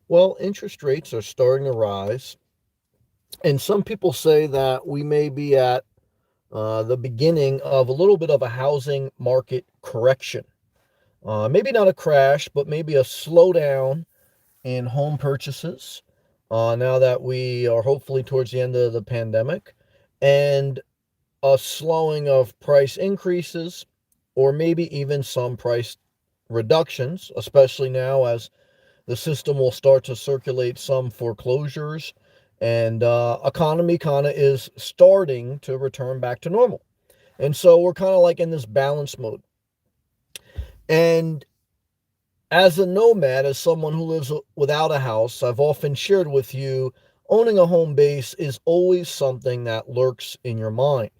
Well, interest rates are starting to rise, and some people say that we may be at the beginning of a little bit of a housing market correction. Maybe not a crash, but maybe a slowdown in home purchases now that we are hopefully towards the end of the pandemic, and a slowing of price increases, or maybe even some price reductions, especially now as the system will start to circulate some foreclosures, and economy kind of is starting to return back to normal. And so we're kind of like in this balance mode. And as a nomad, as someone who lives without a house, I've often shared with you, owning a home base is always something that lurks in your mind.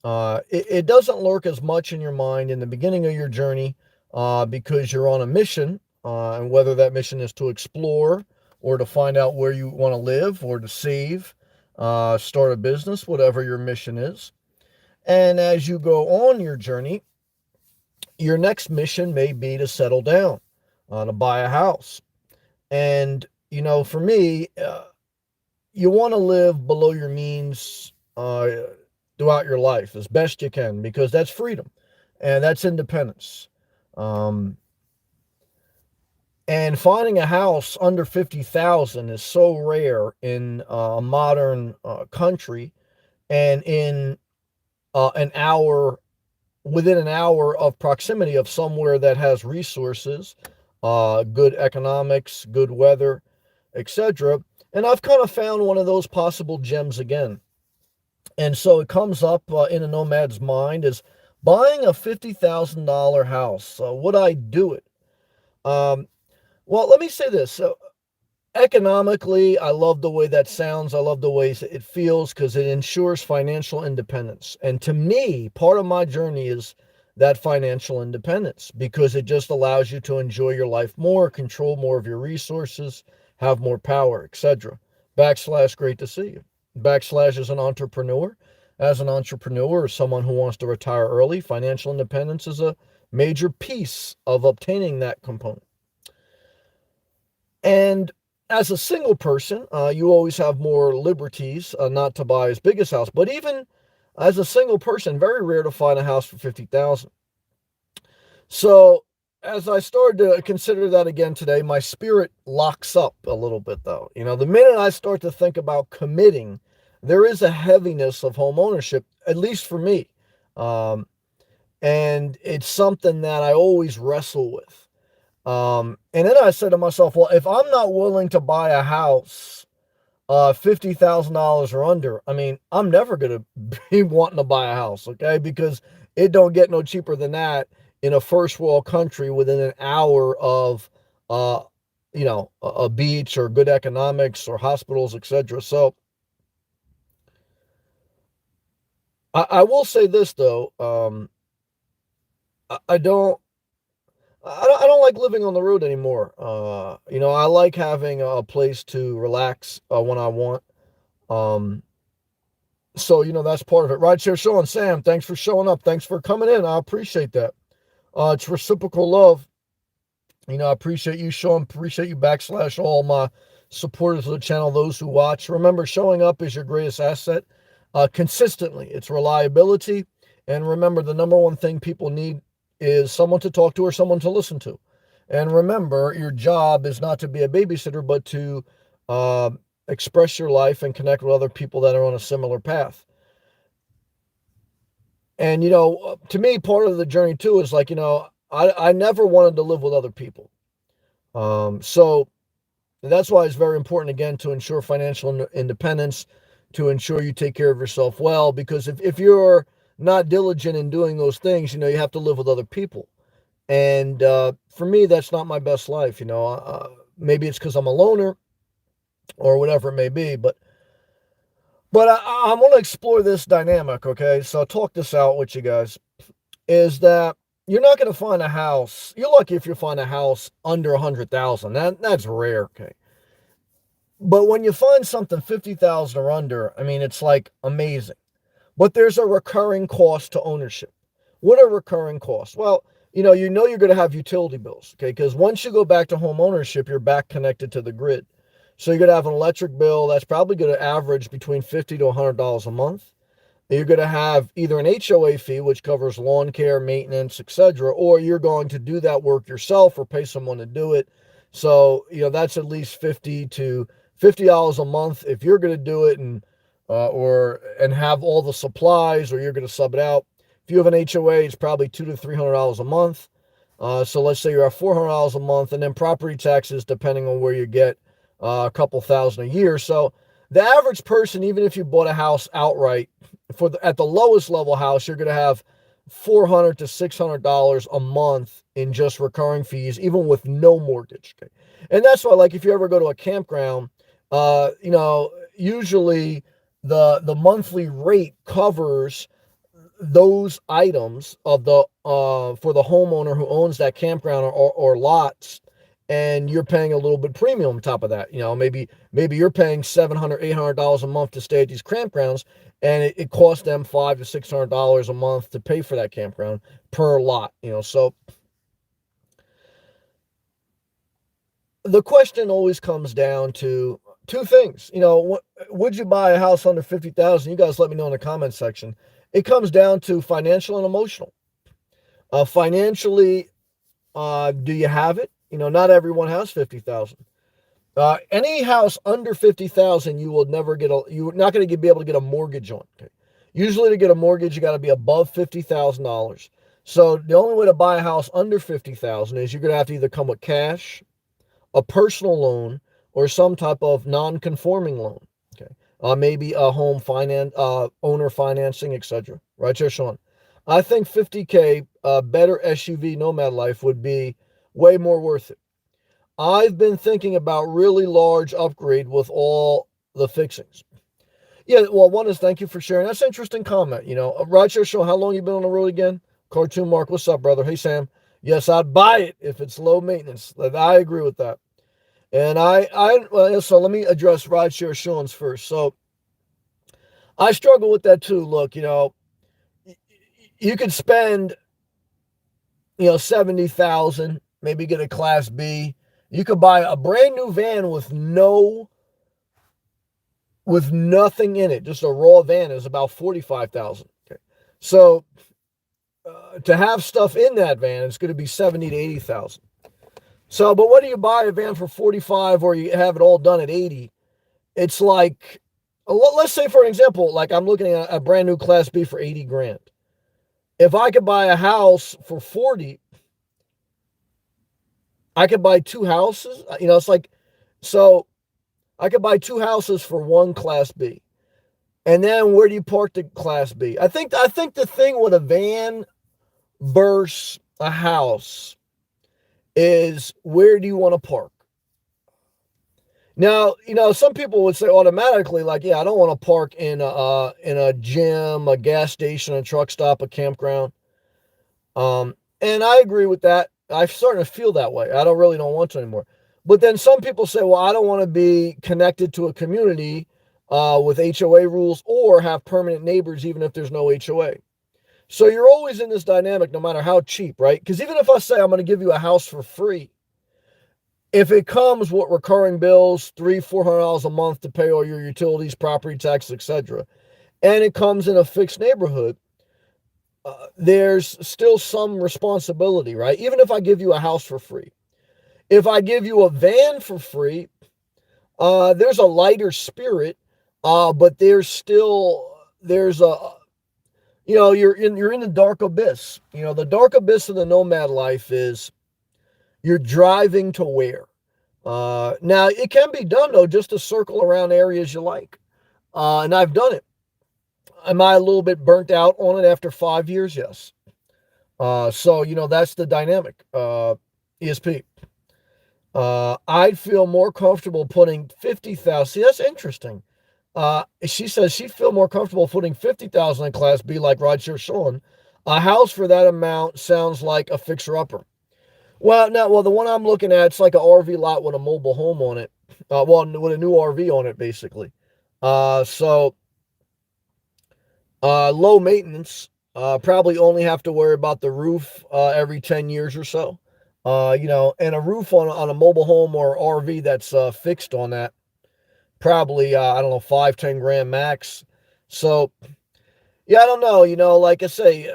It doesn't lurk as much in your mind in the beginning of your journey because you're on a mission, and whether that mission is to explore or to find out where you want to live or to save, start a business, whatever your mission is. And as you go on your journey, your next mission may be to settle down, to buy a house. And, for me, you want to live below your means throughout your life as best you can, because that's freedom and that's independence. Um, and finding a house under 50,000 is so rare in a modern country, and in an hour within an hour of proximity of somewhere that has resources, good economics, good weather, etc. And I've kind of found one of those possible gems again. And so it comes up in a nomad's mind is buying a $50,000 house. Would I do it? Um, well, let me say this. So economically, I love the way that sounds. I love the way it feels because it ensures financial independence. And to me, part of my journey is that financial independence, because it just allows you to enjoy your life more, control more of your resources, have more power, etc. Backslash, great to see you. Backslash is an entrepreneur. As an entrepreneur, or someone who wants to retire early, financial independence is a major piece of obtaining that component. And as a single person, you always have more liberties not to buy as big a house. But even as a single person, very rare to find a house for 50,000. So as I started to consider that again today, my spirit locks up a little bit though. The minute I start to think about committing, there is a heaviness of home ownership, at least for me. Um, and it's something that I always wrestle with. And then I said to myself, well, if I'm not willing to buy a house $50,000 or under, I mean, I'm never gonna be wanting to buy a house, okay? Because it don't get no cheaper than that in a first world country within an hour of uh, a beach or good economics or hospitals, etc. So I will say this though, I don't. I don't like living on the road anymore. I like having a place to relax when I want. Um, so that's part of it. Rideshare Sean, Sam, thanks for showing up. Thanks for coming in. I appreciate that. It's reciprocal love. I appreciate you, Sean. Appreciate you, backslash all my supporters of the channel, those who watch. Remember, showing up is your greatest asset. Consistently, it's reliability. And remember, the number one thing people need is someone to talk to or someone to listen to. And remember, your job is not to be a babysitter, but to uh, express your life and connect with other people that are on a similar path. And, to me, part of the journey too is like, I never wanted to live with other people. So that's why it's very important, again, to ensure financial independence, to ensure you take care of yourself well, because if you're not diligent in doing those things, you have to live with other people. And for me, that's not my best life. Maybe it's because I'm a loner or whatever it may be, but I want to explore this dynamic. Okay, so I'll talk this out with you guys. Is that you're not going to find a house. You're lucky if you find a house under 100,000. That's rare. Okay, but when you find something 50,000 or under, I mean, it's like amazing. But there's a recurring cost to ownership. What are recurring costs? Well, you're going to have utility bills, okay? Because once you go back to home ownership, you're back connected to the grid. So you're going to have an electric bill that's probably going to average between $50 to $100 a month. You're going to have either an HOA fee, which covers lawn care, maintenance, etc., or you're going to do that work yourself or pay someone to do it. So, that's at least $50 a month if you're going to do it and have all the supplies, or you're going to sub it out. If you have an HOA, it's probably $200 to $300 a month. So let's say you're at $400 a month, and then property taxes, depending on where you get, a couple thousand a year. So the average person, even if you bought a house outright, at the lowest level house, you're going to have $400 to $600 a month in just recurring fees, even with no mortgage. Okay? And that's why, like, if you ever go to a campground, usually the monthly rate covers those items of the for the homeowner who owns that campground or lots, and you're paying a little bit premium on top of that. Maybe you're paying $700, $800 a month to stay at these campgrounds, and it costs them $500 to $600 a month to pay for that campground per lot. So the question always comes down to two things. Would you buy a house under 50,000? You guys let me know in the comment section. It comes down to financial and emotional. Financially, do you have it? Not everyone has 50,000. Any house under 50,000, you're not going to be able to get a mortgage on. Okay? Usually, to get a mortgage, you got to be above $50,000. So the only way to buy a house under 50,000 is you're going to have to either come with cash, a personal loan, or some type of non-conforming loan. Okay, maybe a home finance, owner financing, etc. Right there, Sean. I think 50K, better SUV Nomad Life would be way more worth it. I've been thinking about really large upgrade with all the fixings. Yeah, well, one is thank you for sharing. That's an interesting comment. Roger Show, how long you been on the road again? Cartoon Mark, what's up, brother? Hey, Sam. Yes, I'd buy it if it's low maintenance. I agree with that. And so let me address rideshare Sean's first. So I struggle with that too. Look, you could spend, 70,000, maybe get a Class B. You could buy a brand new van with nothing in it. Just a raw van is about 45,000. Okay. So to have stuff in that van, it's going to be 70 to 80,000. So, but whether you buy a van for 45 or you have it all done at 80, it's like, let's say for an example, like I'm looking at a brand new Class B for 80 grand. If I could buy a house for 40, I could buy two houses. It's like, so I could buy two houses for one Class B. And then where do you park the Class B? I think the thing with a van versus a house is, where do you want to park? Now, some people would say automatically, like, yeah, I don't want to park in a gym, a gas station, a truck stop, a campground. And I agree with that. I'm starting to feel that way. I don't want to anymore. But then some people say, well, I don't want to be connected to a community with HOA rules or have permanent neighbors, even if there's no HOA. So you're always in this dynamic, no matter how cheap, right? Because even if I say I'm going to give you a house for free, if it comes with recurring bills, $300-$400 a month to pay all your utilities, property taxes, etc., and it comes in a fixed neighborhood, there's still some responsibility, right? Even if I give you a house for free. If I give you a van for free, there's a lighter spirit, but there's a, you're in the dark abyss. The dark abyss of the nomad life is you're driving to where? Now, it can be done, though, just to circle around areas you like. And I've done it. Am I a little bit burnt out on it after 5 years? Yes. So, that's the dynamic. ESP. I'd feel more comfortable putting 50,000. See, that's interesting. She says she'd feel more comfortable putting 50,000 in Class B, like Roger Sean. A house for that amount sounds like a fixer-upper. Well, the one I'm looking at, it's like an RV lot with a mobile home on it. With a new RV on it, basically. Low maintenance. Probably only have to worry about the roof every 10 years or so. And a roof on a mobile home or RV that's fixed on that, probably, I don't know, 5-10 grand max. So, yeah, I don't know. Like I say,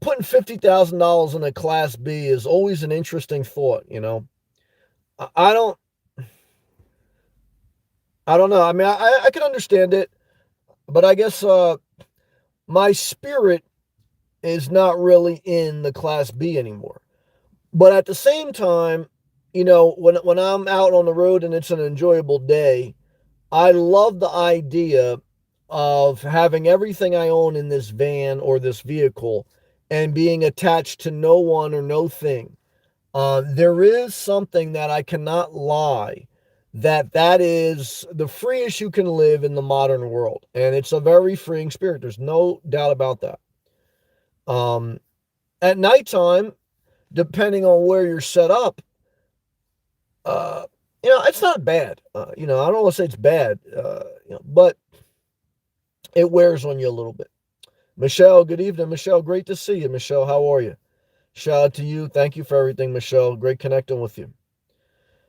putting $50,000 in a Class B is always an interesting thought. I, I don't, I don't know. I mean, I can understand it, but I guess my spirit is not really in the Class B anymore. But at the same time, when I'm out on the road and it's an enjoyable day, I love the idea of having everything I own in this van or this vehicle and being attached to no one or no thing. There is something that I cannot lie that is the freest you can live in the modern world, and it's a very freeing spirit. There's no doubt about that. Um, at nighttime, depending on where you're set up, uh, it's not bad. I don't want to say it's bad, but it wears on you a little bit. Michelle, good evening, Michelle. Great to see you, Michelle. How are you? Shout out to you. Thank you for everything, Michelle. Great connecting with you.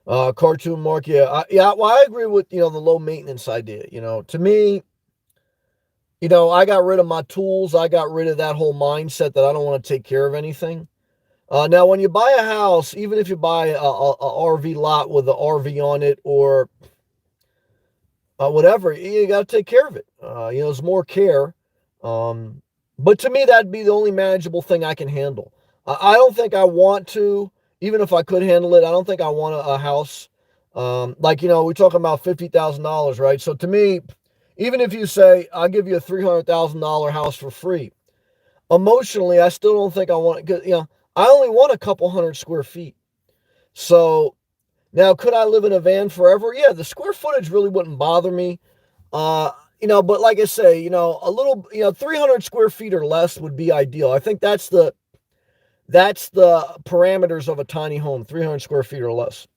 Cartoon Mark, yeah. Well, I agree with the low maintenance idea. To me, I got rid of my tools. I got rid of that whole mindset that I don't want to take care of anything. Now, when you buy a house, even if you buy a RV lot with an RV on it or whatever, you got to take care of it. There's more care. But to me, that'd be the only manageable thing I can handle. I don't think I want to, even if I could handle it, I don't think I want a house. We're talking about $50,000, right? So to me, even if you say, I'll give you a $300,000 house for free, emotionally, I still don't think I want it because, I only want a couple hundred square feet. So now, could I live in a van forever? Yeah, the square footage really wouldn't bother me. But like I say, a little, 300 square feet or less would be ideal. I think that's the parameters of a tiny home, 300 square feet or less.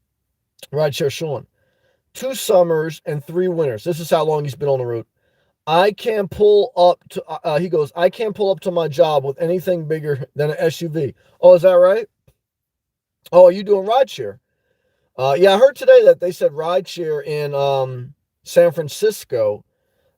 Right, Share Sean. 2 summers and 3 winters. This is how long he's been on the road. I can't pull up to, he goes, I can't pull up to my job with anything bigger than an SUV. Oh, is that right? Oh, are you doing rideshare? Yeah, I heard today that they said rideshare in San Francisco,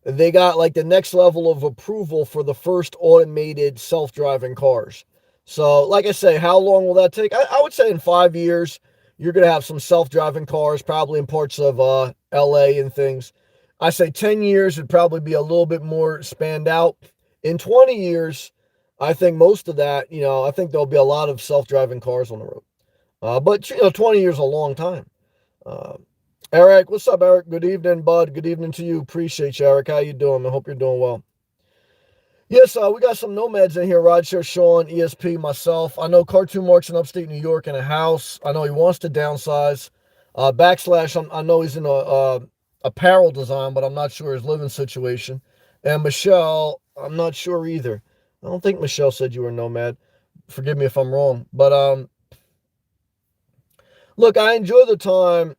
they got like the next level of approval for the first automated self-driving cars. So, like I say, how long will that take? I would say in 5 years, you're going to have some self-driving cars, probably in parts of LA and things. I say 10 years would probably be a little bit more spanned out. In 20 years, I think most of that, I think there'll be a lot of self-driving cars on the road. But 20 years is a long time. Uh, Eric, what's up, Eric? Good evening, bud. Good evening to you. Appreciate you, Eric. How you doing? I hope you're doing well. Yes, we got some nomads in here. Roger, Sean, ESP, myself. I know Cartoon Mark's in upstate New York in a house. I know he wants to downsize. Backslash, I know he's in a apparel design, but I'm not sure his living situation. And Michelle, I'm not sure either. I don't think Michelle said you were a nomad. Forgive me if I'm wrong. But look, I enjoy the time,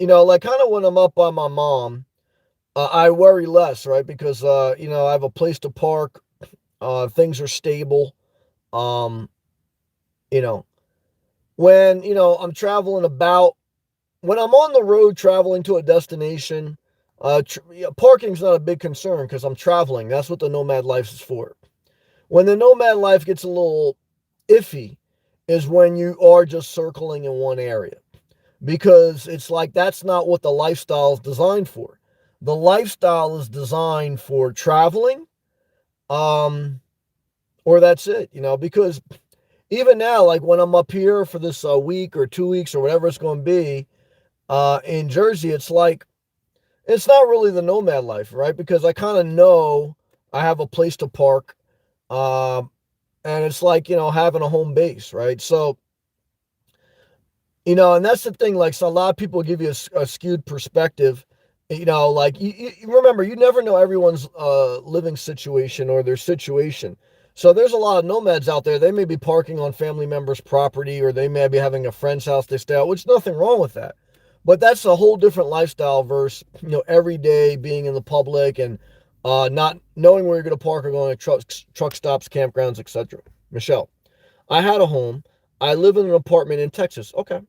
like kind of when I'm up by my mom, I worry less, right? Because, I have a place to park. Things are stable. Um, you know, when, I'm traveling about, when I'm on the road traveling to a destination, parking's not a big concern because I'm traveling. That's what the nomad life is for. When the nomad life gets a little iffy is when you are just circling in one area. Because it's like that's not what the lifestyle is designed for. The lifestyle is designed for traveling, um, or that's it, because even now, like when I'm up here for this week or 2 weeks or whatever it's going to be in Jersey, it's like it's not really the nomad life, right? Because I kind of know I have a place to park, um, and it's like having a home base, right? So and that's the thing. Like, so a lot of people give you a skewed perspective. Like you remember, you never know everyone's living situation or their situation. So there's a lot of nomads out there. They may be parking on family members' property, or they may be having a friend's house they stay at, which nothing wrong with that. But that's a whole different lifestyle versus every day being in the public and not knowing where you're going to park or going to truck stops, campgrounds, etc. Michelle, I had a home. I live in an apartment in Texas. Okay.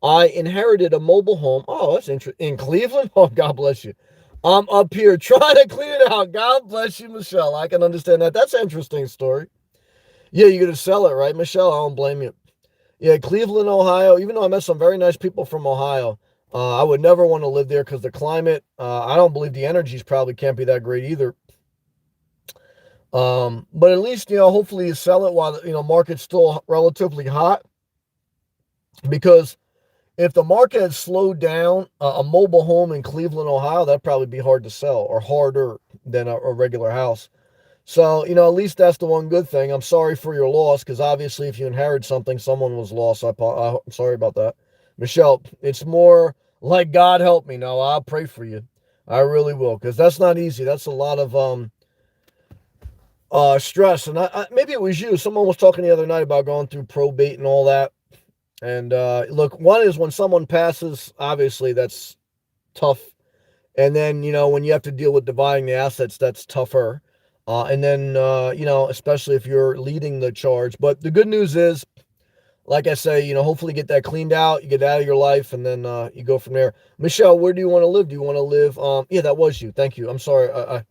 I inherited a mobile home. Oh, that's interesting. In Cleveland? Oh, God bless you. I'm up here trying to clean it out. God bless you, Michelle. I can understand that. That's an interesting story. Yeah, you're going to sell it, right, Michelle? I don't blame you. Yeah, Cleveland, Ohio, even though I met some very nice people from Ohio, I would never want to live there because the climate, I don't believe the energies probably can't be that great either. But at least, hopefully you sell it while the, market's still relatively hot, because if the market had slowed down, a mobile home in Cleveland, Ohio, that'd probably be hard to sell, or harder than a regular house. So, at least that's the one good thing. I'm sorry for your loss, because obviously if you inherit something, someone was lost. I'm sorry about that. Michelle, it's more like God help me. No, I'll pray for you. I really will, because that's not easy. That's a lot of stress. And maybe it was you. Someone was talking the other night about going through probate and all that. And look, one is when someone passes, obviously that's tough. And then, when you have to deal with dividing the assets, that's tougher. And then, especially if you're leading the charge. But the good news is, like I say, hopefully get that cleaned out, you get out of your life, and then you go from there. Michelle, where do you want to live? Do you want to live? Yeah, that was you. Thank you. I'm sorry. I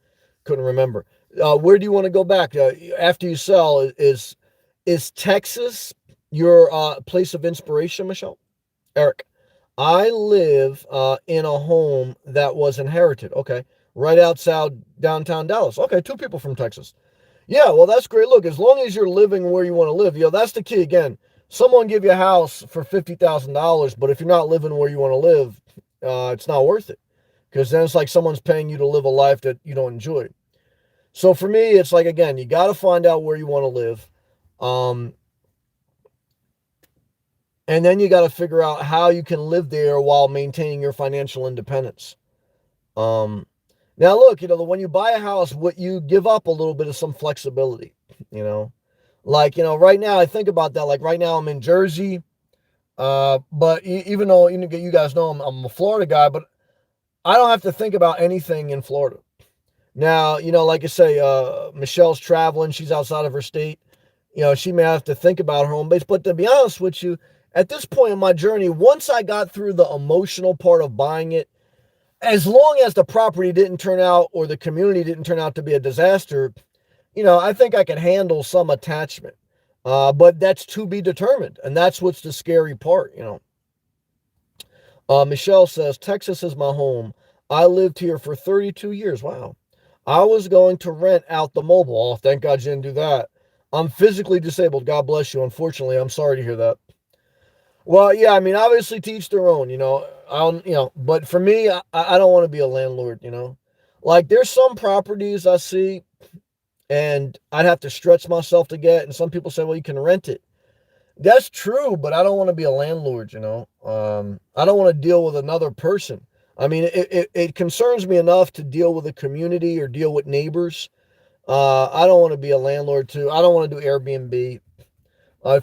couldn't remember. Where do you want to go back? After you sell, is Texas your place of inspiration, Michelle? Eric, I live in a home that was inherited. Okay. Right outside downtown Dallas. Okay. Two people from Texas. Yeah. Well, that's great. Look, as long as you're living where you want to live, that's the key. Again, someone give you a house for $50,000, but if you're not living where you want to live, it's not worth it, because then it's like someone's paying you to live a life that you don't enjoy. So for me, it's like, again, you got to find out where you want to live. Um, And then you got to figure out how you can live there while maintaining your financial independence. Um, Now, look, when you buy a house, what you give up a little bit of some flexibility, you know, like, right now I think about that. Like right now I'm in Jersey. But even though you guys know I'm a Florida guy, but I don't have to think about anything in Florida. Now, like I say, Michelle's traveling. She's outside of her state. She may have to think about her home base. But to be honest with you, at this point in my journey, once I got through the emotional part of buying it, as long as the property didn't turn out, or the community didn't turn out to be a disaster, I think I can handle some attachment. But that's to be determined. And that's what's the scary part. Michelle says, Texas is my home. I lived here for 32 years. Wow. I was going to rent out the mobile. Oh, thank God you didn't do that. I'm physically disabled. God bless you. Unfortunately, I'm sorry to hear that. Well, yeah, I mean, obviously teach their own. But for me, I don't want to be a landlord. Like there's some properties I see and I'd have to stretch myself to get. And some people say, well, you can rent it. That's true, but I don't want to be a landlord. I don't want to deal with another person. I mean, it concerns me enough to deal with a community or deal with neighbors. I don't want to be a landlord too. I don't want to do Airbnb.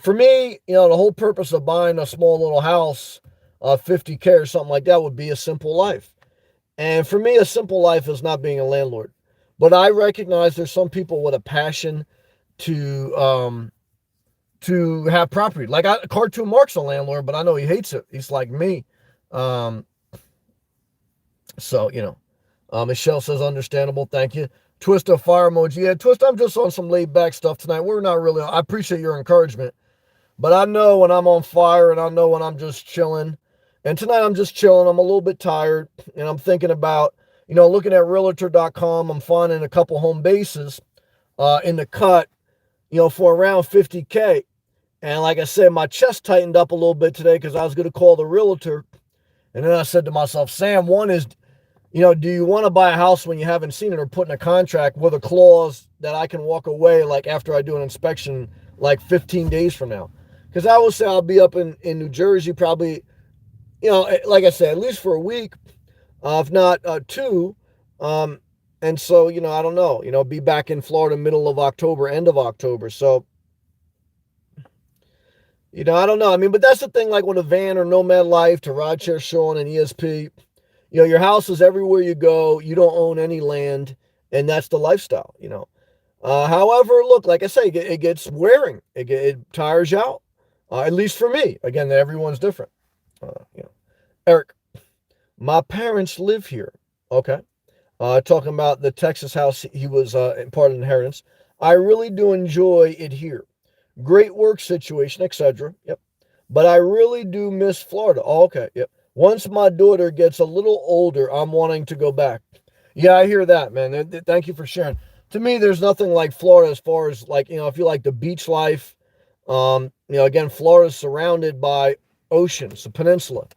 For me, the whole purpose of buying a small little house, 50K or something like that, would be a simple life. And for me, a simple life is not being a landlord. But I recognize there's some people with a passion to have property. Like Cartoon Mark's a landlord, but I know he hates it. He's like me. Um, Michelle says, understandable. Thank you. Twist of fire emoji. Yeah, Twist, I'm just on some laid back stuff tonight. We're not really, I appreciate your encouragement, but I know when I'm on fire and I know when I'm just chilling. And tonight I'm just chilling. I'm a little bit tired and I'm thinking about, looking at realtor.com. I'm finding a couple home bases in the cut, for around 50K. And like I said, my chest tightened up a little bit today because I was going to call the realtor. And then I said to myself, Sam, one is, do you want to buy a house when you haven't seen it, or put in a contract with a clause that I can walk away like after I do an inspection like 15 days from now? Because I will say I'll be up in New Jersey probably, like I said, at least for a week, if not two. And so, I don't know, be back in Florida middle of October, end of October. So, I don't know. I mean, but that's the thing, like with a van or Nomad Life to Rideshare Sean and ESP, your house is everywhere you go. You don't own any land. and that's the lifestyle, you know. However, look, like I say, it gets wearing. It tires you out. At least for me. Again, everyone's different. You know, Eric, my parents live here. Okay. Talking about the Texas house he was part of inheritance. I really do enjoy it here. Great work situation, etc. Yep. But I really do miss Florida. Oh, okay. Yep. Once my daughter gets a little older, I'm wanting to go back. Yeah, I hear that, man. Thank you for sharing. To me, there's nothing like Florida as far as like, you know, if you like the beach life. You know, again, Florida's surrounded by oceans, the peninsula.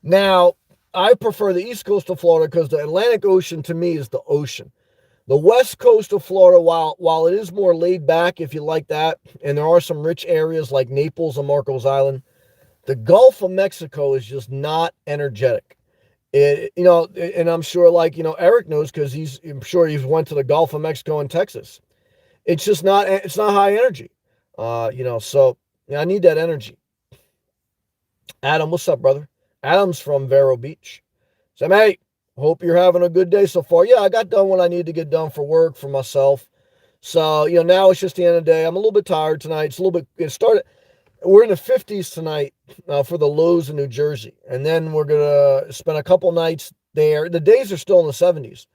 Now, I prefer the east coast of Florida because the Atlantic Ocean to me is the ocean. The west coast of Florida, while it is more laid back, if you like that, and there are some rich areas like Naples and Marcos Island, the Gulf of Mexico is just not energetic. You know, and I'm sure, like, you know, Eric knows because I'm sure he's went to the Gulf of Mexico and Texas. It's just not, it's not high energy. You know, so yeah, I need that energy. Adam, what's up, brother? Adam's from Vero Beach. So, mate, hope you're having a good day so far. Yeah, I got done what I need to get done for work, for myself. So, you know, now it's just the end of the day. I'm a little bit tired tonight. It's a little bit, it started, we're in the 50s tonight for the lows in New Jersey. And then we're going to spend a couple nights there. The days are still in the 70s.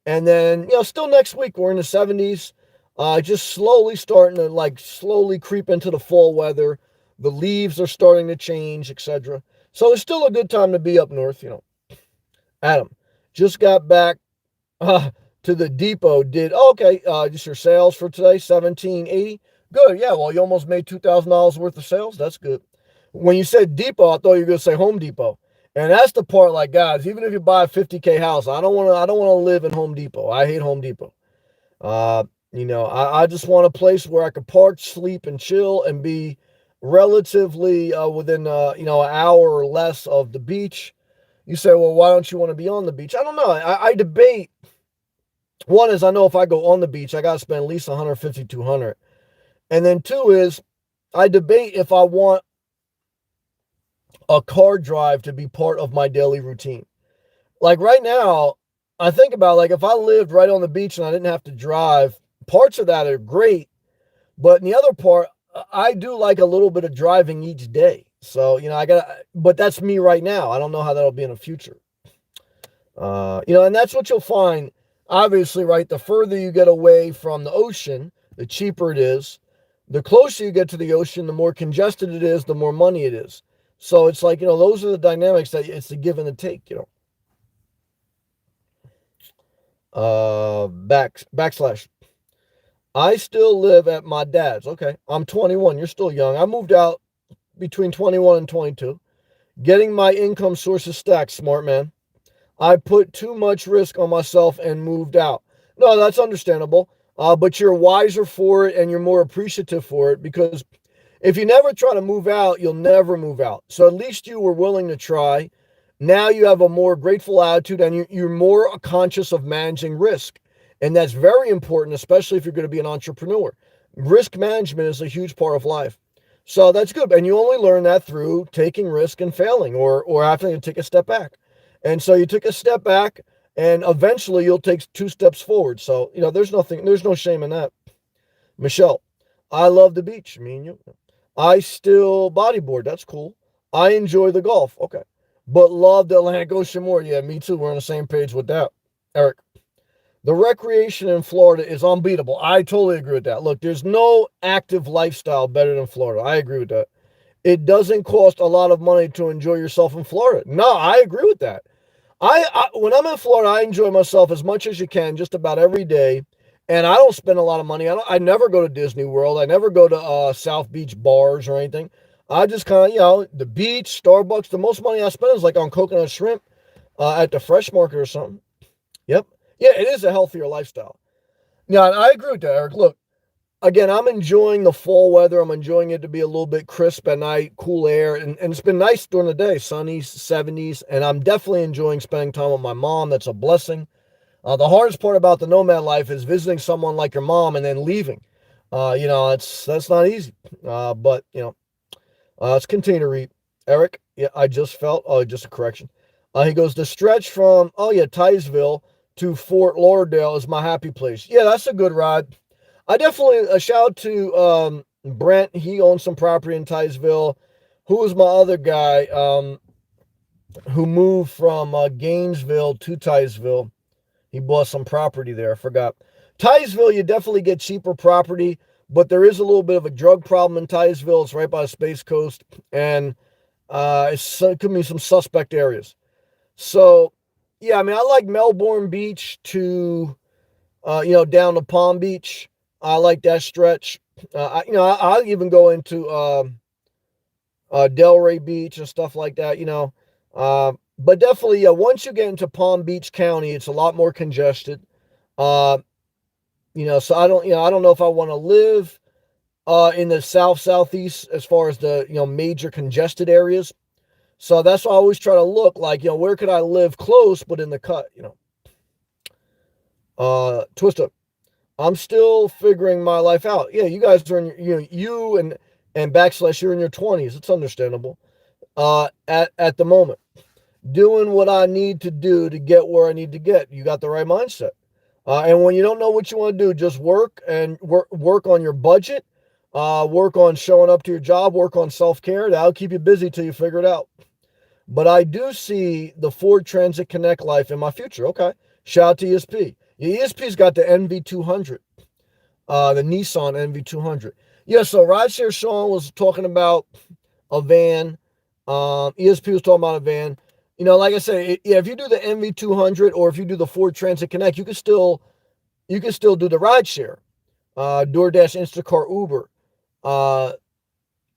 And then, you know, still next week, we're in the 70s. Just slowly starting to like slowly creep into the fall weather. The leaves are starting to change, etc. So it's still a good time to be up north, you know. Adam, just got back to the depot. Okay, just your sales for today, 1780. Good, yeah, well, you almost made $2,000 worth of sales. That's good. When you said depot, I thought you were going to say Home Depot. And that's the part, like, guys, even if you buy a 50K house, I don't want to live in Home Depot. I hate Home Depot. Uh, you know, I just want a place where I could park, sleep, and chill and be relatively within, you know, an hour or less of the beach. You say, well, why don't you want to be on the beach? I don't know. I debate. One is I know if I go on the beach, I got to spend at least 150, 200. And then two is I debate if I want a car drive to be part of my daily routine. Like right now, I think about like if I lived right on the beach and I didn't have to drive, parts of that are great. But in the other part, I do like a little bit of driving each day. So, you know, but that's me right now. I don't know how that'll be in the future. You know, and that's what you'll find. Obviously, right, the further you get away from the ocean, the cheaper it is. The closer you get to the ocean, the more congested it is, the more money it is. So it's like, you know, those are the dynamics that it's the give and the take, you know. Backslash. I still live at my dad's. Okay. I'm 21. You're still young. I moved out between 21 and 22. Getting my income sources stacked, smart man. I put too much risk on myself and moved out. No, that's understandable. But you're wiser for it and you're more appreciative for it because if you never try to move out, you'll never move out. So at least you were willing to try. Now you have a more grateful attitude and you're more conscious of managing risk. And that's very important, especially if you're going to be an entrepreneur. Risk management is a huge part of life. So that's good. And you only learn that through taking risk and failing or having to take a step back. And so you took a step back and eventually you'll take 2 steps forward. So, you know, there's no shame in that. Michelle, I love the beach. Me and you. I still bodyboard. That's cool. I enjoy the golf. Okay. But love the Atlantic Ocean more. Yeah, me too. We're on the same page with that. Eric, the recreation in Florida is unbeatable. I totally agree with that. Look, there's no active lifestyle better than Florida. I agree with that. It doesn't cost a lot of money to enjoy yourself in Florida. No, I agree with that. When I'm in Florida, I enjoy myself as much as you can, just about every day. And I don't spend a lot of money. I never go to Disney World. I never go to South Beach bars or anything. I just kind of, you know, the beach, Starbucks. The most money I spend is like on coconut shrimp at the fresh market or something. Yep. Yeah, it is a healthier lifestyle. Yeah, I agree with that, Eric. Look, again, I'm enjoying the fall weather. I'm enjoying it to be a little bit crisp at night, cool air. And it's been nice during the day, sunny 70s. And I'm definitely enjoying spending time with my mom. That's a blessing. The hardest part about the nomad life is visiting someone like your mom and then leaving. You know, that's not easy. But, you know, let's continue to read. Eric, yeah, I just felt, just a correction. He goes, the stretch from, Titusville to Fort Lauderdale is my happy place. Yeah, that's a good ride. I definitely a shout out to Brent. He owns some property in Titusville. Who was my other guy who moved from Gainesville to Titusville? He bought some property there. I forgot. Titusville, you definitely get cheaper property, but there is a little bit of a drug problem in Titusville. It's right by the Space Coast, and it could be some suspect areas. So, yeah, I mean, I like Melbourne Beach to, down to Palm Beach. I like that stretch. I'll even go into Delray Beach and stuff like that. But definitely, yeah, once you get into Palm Beach County, it's a lot more congested. Uh, so I don't know if I want to live in the southeast as far as the, major congested areas. So that's why I always try to look like, where could I live close, but in the cut, Twister. I'm still figuring my life out. Yeah, you guys are in you and backslash, you're in your 20s. It's understandable. At the moment, doing what I need to do to get where I need to get. You got the right mindset. And when you don't know what you want to do, just work on your budget, work on showing up to your job, work on self-care. That'll keep you busy till you figure it out. But I do see the Ford Transit Connect life in my future. Okay. Shout out to ESP. ESP's got the NV200, the Nissan NV200. Yeah, so Rideshare Sean was talking about a van. ESP was talking about a van. Like I said, yeah, if you do the NV200 or if you do the Ford Transit Connect, you can still do the rideshare, DoorDash, Instacart, Uber.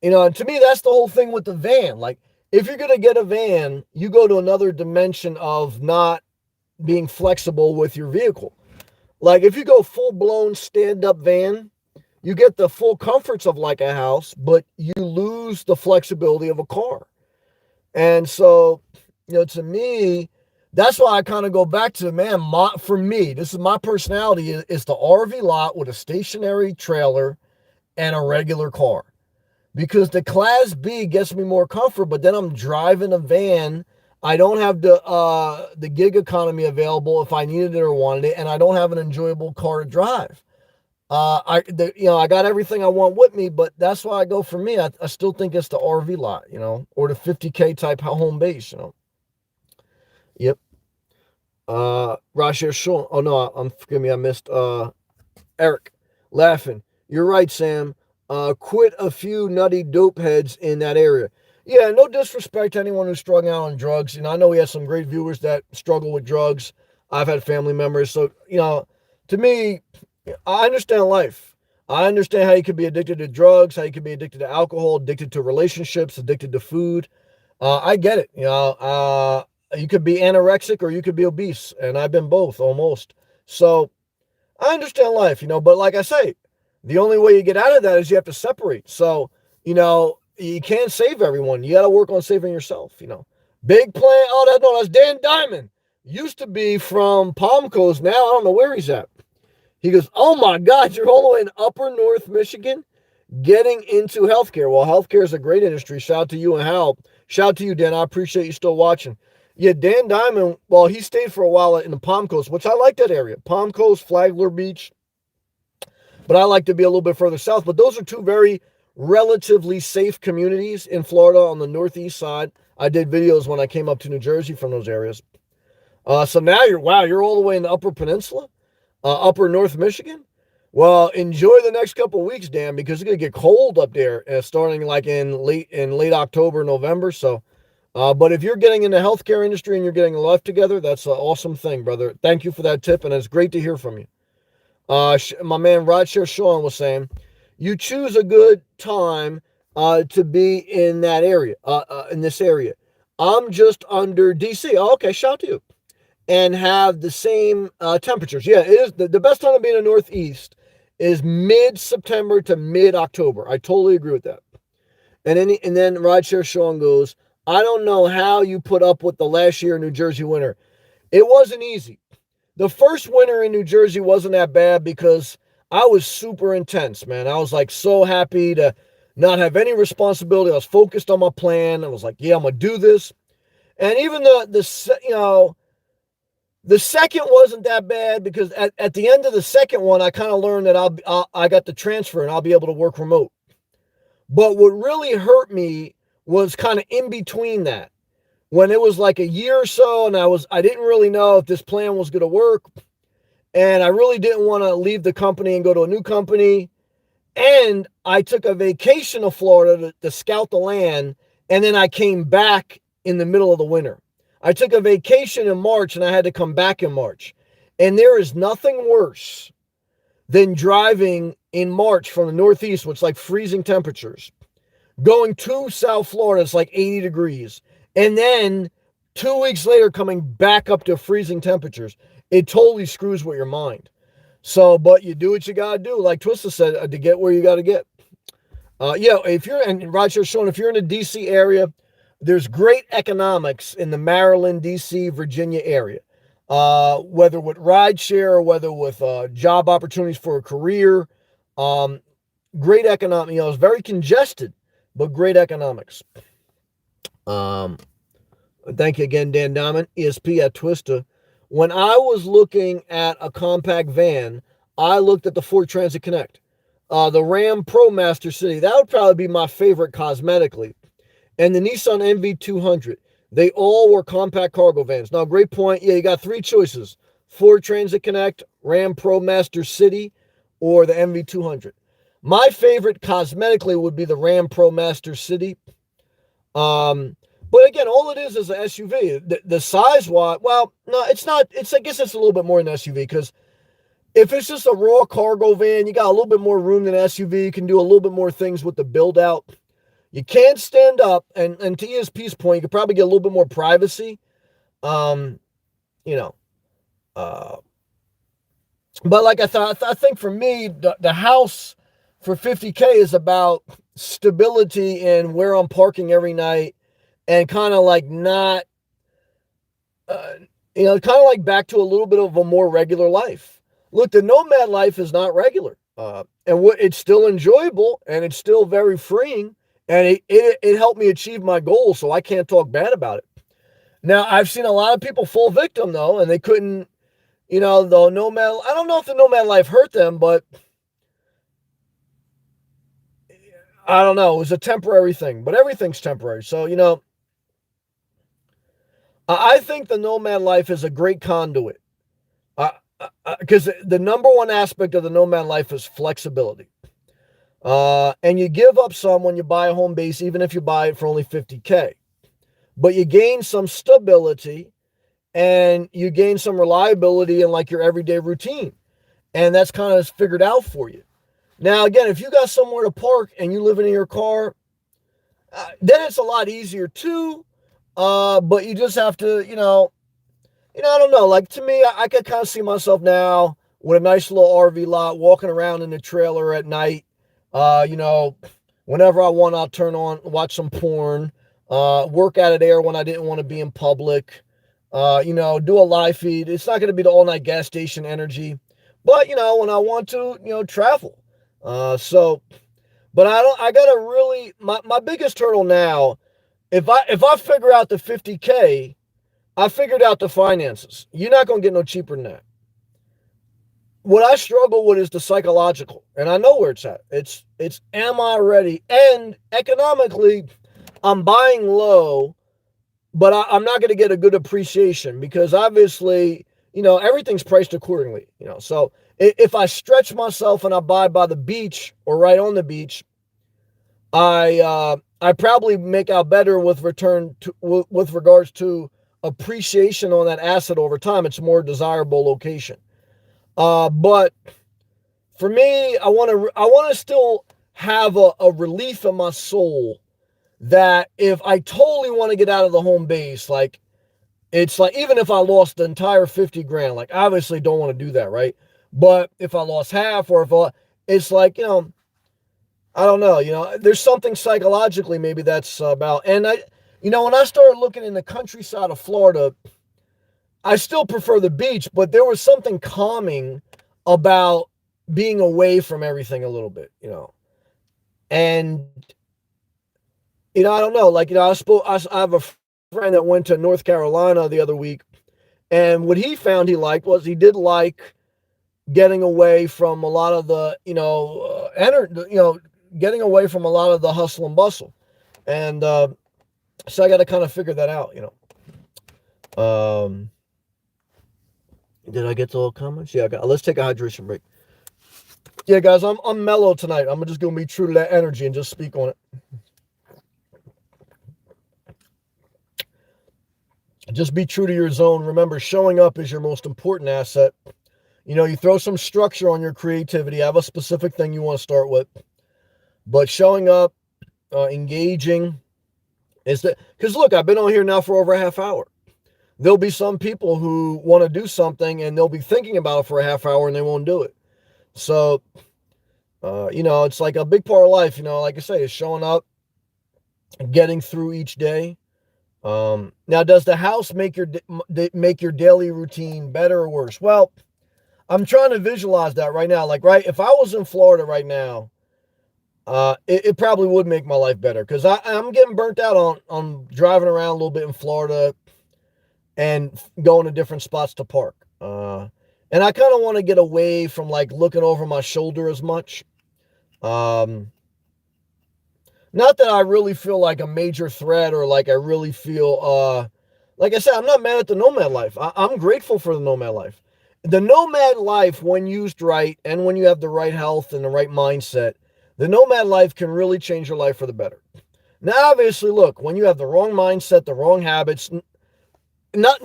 And to me, that's the whole thing with the van. Like, if you're gonna get a van, you go to another dimension of not being flexible with your vehicle. Like, if you go full-blown stand-up van, you get the full comforts of like a house, but you lose the flexibility of a car. And so, to me, that's why I kind of go back to, man, for me, this is my personality, is the RV lot with a stationary trailer and a regular car. Because the Class B gets me more comfort, but then I'm driving a van. I don't have the gig economy available if I needed it or wanted it, and I don't have an enjoyable car to drive. I got everything I want with me, but that's why I go for me. I still think it's the RV lot, or the 50K type home base, Yep. Rashir Sean. Oh no, forgive me, I missed Eric laughing. You're right, Sam. Quit a few nutty dope heads in that area. Yeah, no disrespect to anyone who's struggling out on drugs. I know we have some great viewers that struggle with drugs. I've had family members. So, to me, I understand life. I understand how you could be addicted to drugs, how you could be addicted to alcohol, addicted to relationships, addicted to food. I get it. You could be anorexic or you could be obese. And I've been both almost. So I understand life, but like I say, the only way you get out of that is you have to separate. So, you can't save everyone. You got to work on saving yourself, Big plan. Oh, that's Dan Diamond. Used to be from Palm Coast. Now I don't know where he's at. He goes, oh my God, you're all the way in Upper North Michigan getting into healthcare. Well, healthcare is a great industry. Shout out to you and Hal. Shout out to you, Dan. I appreciate you still watching. Yeah, Dan Diamond, well, he stayed for a while in the Palm Coast, which I like that area. Palm Coast, Flagler Beach. But I like to be a little bit further south. But those are two very relatively safe communities in Florida on the northeast side. I did videos when I came up to New Jersey from those areas. So now you're all the way in the Upper Peninsula, Upper North Michigan. Well, enjoy the next couple of weeks, Dan, because it's gonna get cold up there, starting like in late October, November. So, but if you're getting in the healthcare industry and you're getting a life together, that's an awesome thing, brother. Thank you for that tip, and it's great to hear from you. My man Rideshare Sean was saying, you choose a good time to be in that area, in this area. I'm just under DC. Oh, okay, shout to you. And have the same temperatures. Yeah, it is the best time to be in the Northeast is mid-September to mid-October. I totally agree with that. And then Rideshare Sean goes, I don't know how you put up with the last year New Jersey winter. It wasn't easy. The first winter in New Jersey wasn't that bad because I was super intense, man. I was like so happy to not have any responsibility. I was focused on my plan. I was like, yeah, I'm going to do this. And even the The second wasn't that bad because at the end of the second one, I kind of learned that I got the transfer and I'll be able to work remote. But what really hurt me was kind of in between that, when it was like a year or so, and I didn't really know if this plan was going to work, and I really didn't want to leave the company and go to a new company. And I took a vacation to Florida to scout the land, and then I came back in the middle of the winter. I took a vacation in March, and I had to come back in March. And there is nothing worse than driving in March from the Northeast, which is like freezing temperatures, going to South Florida, it's like 80 degrees. And then 2 weeks later, coming back up to freezing temperatures. It totally screws with your mind. So, but you do what you got to do. Like Twista said, to get where you got to get. If you're, and Roger's showing, if you're in the DC area, there's great economics in the Maryland, DC, Virginia area. Whether with rideshare or whether with job opportunities for a career. Great economic, it's very congested, but great economics. Thank you again, Dan Diamond, ESP at Twista. When I was looking at a compact van, I looked at the Ford Transit Connect. The Ram ProMaster City, that would probably be my favorite cosmetically. And the Nissan NV200. They all were compact cargo vans. Now, great point. Yeah, you got three choices. Ford Transit Connect, Ram ProMaster City, or the NV200. My favorite cosmetically would be the Ram ProMaster City. But again, all it is an SUV. The size-wise, well, no, it's not. I guess it's a little bit more than an SUV, because if it's just a raw cargo van, you got a little bit more room than an SUV. You can do a little bit more things with the build-out. You can't stand up, and to ESP's point, you could probably get a little bit more privacy. But like I think for me, the house for $50K is about stability and where I'm parking every night, and kind of like not, kind of like back to a little bit of a more regular life. Look, the nomad life is not regular, and it's still enjoyable, and it's still very freeing, and it helped me achieve my goals, so I can't talk bad about it. Now, I've seen a lot of people fall victim, though, and they couldn't, the nomad, I don't know if the nomad life hurt them, but I don't know. It was a temporary thing, but everything's temporary. So, I think the nomad life is a great conduit, because the number one aspect of the nomad life is flexibility. And you give up some when you buy a home base, even if you buy it for only $50K. But you gain some stability, and you gain some reliability in like your everyday routine. And that's kind of figured out for you. Now, again, if you got somewhere to park and you live in your car, then it's a lot easier too. But you just have to, I don't know. Like, to me, I could kind of see myself now with a nice little RV lot, walking around in the trailer at night. Whenever I want, I'll turn on, watch some porn, work out of there when I didn't want to be in public, do a live feed. It's not going to be the all-night gas station energy, but, when I want to, travel. But I gotta really, my biggest hurdle now, if I figure out the $50K, I figured out the finances. You're not going to get no cheaper than that. What I struggle with is the psychological, and I know where it's at. It's am I ready? And economically, I'm buying low, but I'm not going to get a good appreciation, because obviously, everything's priced accordingly. So if I stretch myself and I buy by the beach or right on the beach, I probably make out better with regards to appreciation on that asset over time. It's a more desirable location. But for me, I want to still have a relief in my soul that if I totally want to get out of the home base, like, it's like, even if I lost the entire 50 grand, like, obviously don't want to do that, right? But if I lost half, or it's like, I don't know, there's something psychologically maybe that's about. And when I started looking in the countryside of Florida, I still prefer the beach, but there was something calming about being away from everything a little bit, and, I don't know, like, I have a friend that went to North Carolina the other week, And what he found he liked was he did like getting away from a lot of the, getting away from a lot of the hustle and bustle. And so I got to kind of figure that out, Did I get to all comments? Yeah, let's take a hydration break. Yeah, guys, I'm mellow tonight. I'm just gonna be true to that energy and just speak on it. Just be true to your zone. Remember, showing up is your most important asset. You throw some structure on your creativity. Have a specific thing you want to start with, but showing up, engaging, is that because look, I've been on here now for over a half hour. There'll be some people who want to do something and they'll be thinking about it for a half hour and they won't do it. So, it's like a big part of life, like I say, is showing up, getting through each day. Now, does the house make your daily routine better or worse? Well, I'm trying to visualize that right now. Like, right, if I was in Florida right now, it probably would make my life better because I'm getting burnt out on driving around a little bit in Florida and going to different spots to park. And I kind of want to get away from like looking over my shoulder as much. Not that I really feel like a major threat or like I really feel, like I said, I'm not mad at the nomad life. I'm grateful for the nomad life. The nomad life, when used right and when you have the right health and the right mindset, the nomad life can really change your life for the better. Now, obviously, look, when you have the wrong mindset, the wrong habits,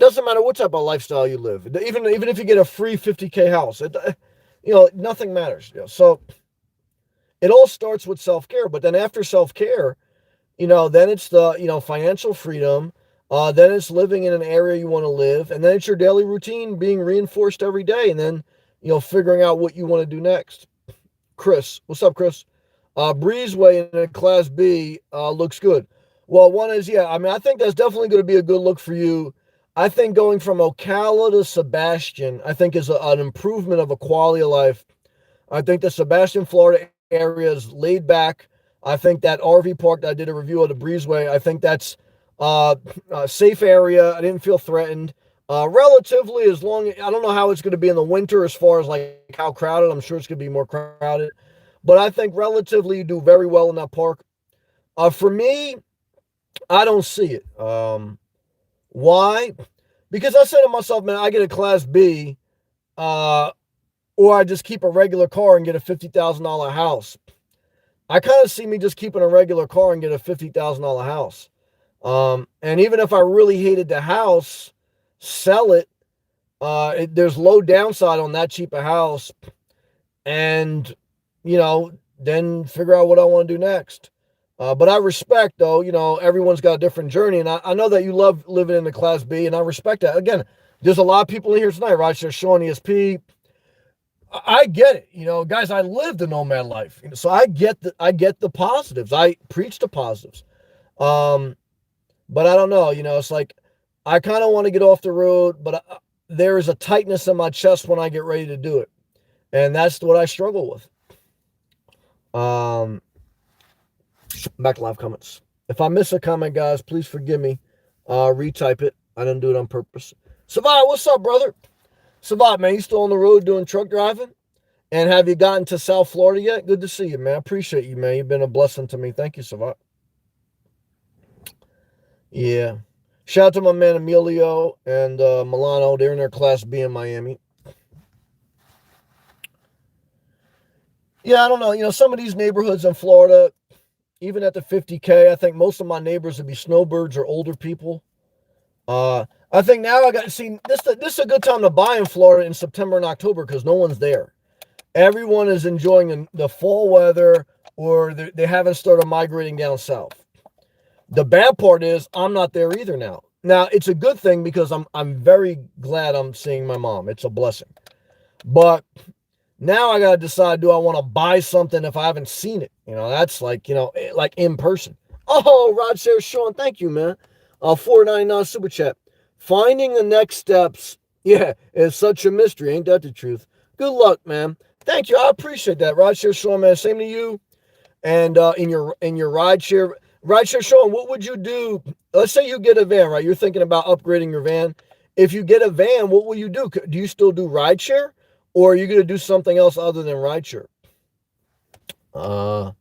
doesn't matter what type of lifestyle you live. Even if you get a free 50K house, nothing matters. So it all starts with self-care, but then after self-care, then it's the, financial freedom. Then it's living in an area you want to live, and then it's your daily routine being reinforced every day, and then, figuring out what you want to do next. Chris, what's up, Chris? Breezeway in a Class B looks good. Well, one is, I think that's definitely going to be a good look for you. I think going from Ocala to Sebastian, I think is an improvement of a quality of life. I think the Sebastian, Florida area is laid back. I think that RV park that I did a review of, the Breezeway, I think that's a safe area. I didn't feel threatened. Relatively, as long as, I don't know how it's going to be in the winter as far as like how crowded. I'm sure it's going to be more crowded. But I think relatively you do very well in that park. For me, I don't see it. Why? Because I said to myself, man, I get a Class B, or I just keep a regular car and get a $50,000 house. I kind of see me just keeping a regular car and get a $50,000 house. And even if I really hated the house, sell it. There's low downside on that cheap a house, and then figure out what I want to do next. But I respect, though, everyone's got a different journey. And I know that you love living in the Class B, and I respect that. Again, there's a lot of people in here tonight, right? So Sean, ESP. I get it. Guys, I live the nomad life. So I get the positives. I preach the positives. But I don't know. It's like I kind of want to get off the road, but there is a tightness in my chest when I get ready to do it. And that's what I struggle with. Back to live comments. If I miss a comment, guys, please forgive me. Retype it. I didn't do it on purpose. Savat, what's up, brother? Savat, man, you still on the road doing truck driving? And have you gotten to South Florida yet? Good to see you, man. I appreciate you, man. You've been a blessing to me. Thank you, Savat. Yeah. Shout out to my man Emilio and Milano. They're in their Class B in Miami. Yeah, I don't know. Some of these neighborhoods in Florida, even at the 50K, I think most of my neighbors would be snowbirds or older people. I think now I got to see this is a good time to buy in Florida in September and October because no one's there. Everyone is enjoying the fall weather, or they haven't started migrating down south. The bad part is I'm not there either now. Now it's a good thing because I'm very glad I'm seeing my mom. It's a blessing. But now I got to decide, do I want to buy something if I haven't seen it? That's like, like in person. Oh, Rod says, Sean, thank you, man. $4.99 super chat. Finding the next steps, is such a mystery. Ain't that the truth? Good luck, man. Thank you. I appreciate that. Rod share, Sean, man. Same to you. And in your ride share, Sean, what would you do? Let's say you get a van, right? You're thinking about upgrading your van. if you get a van, what will you do? Do you still do rideshare, or are you going to do something else other than rideshare? Uh,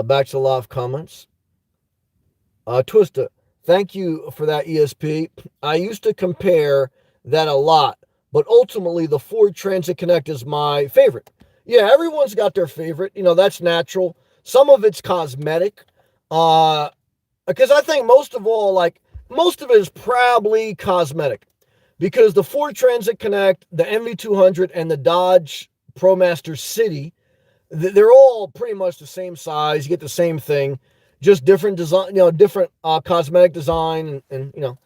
Back to live comments. Twista, thank you for that, ESP. I used to compare that a lot, but ultimately the Ford Transit Connect is my favorite. Yeah, everyone's got their favorite. That's natural. Some of it's cosmetic. Because I think most of it is probably cosmetic. Because the Ford Transit Connect, the MV200, and the Dodge ProMaster City, they're all pretty much the same size. You get the same thing, just different design, different cosmetic design. And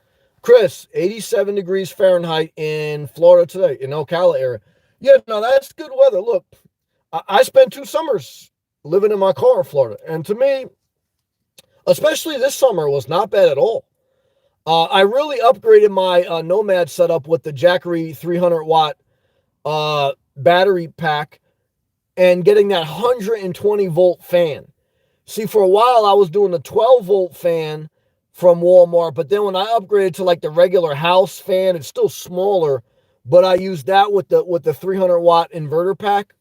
Chris, 87 degrees Fahrenheit in Florida today, in Ocala area. Yeah, no, that's good weather. Look, I spent 2 summers living in my car in Florida. And to me, especially this summer, was not bad at all. I really upgraded my Nomad setup with the Jackery 300 watt battery pack and getting that 120 volt fan. See, for a while I was doing the 12 volt fan from Walmart, but then when I upgraded to like the regular house fan, it's still smaller, but I used that with the 300 watt inverter pack.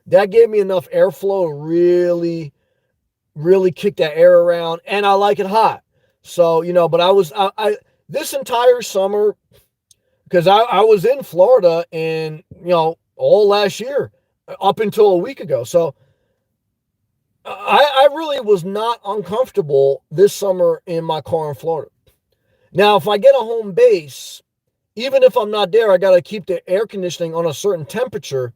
That gave me enough airflow to really kick that air around, and I like it hot. So, but I this entire summer, because I was in Florida and, all last year up until a week ago. So I really was not uncomfortable this summer in my car in Florida. Now, if I get a home base, even if I'm not there, I got to keep the air conditioning on a certain temperature,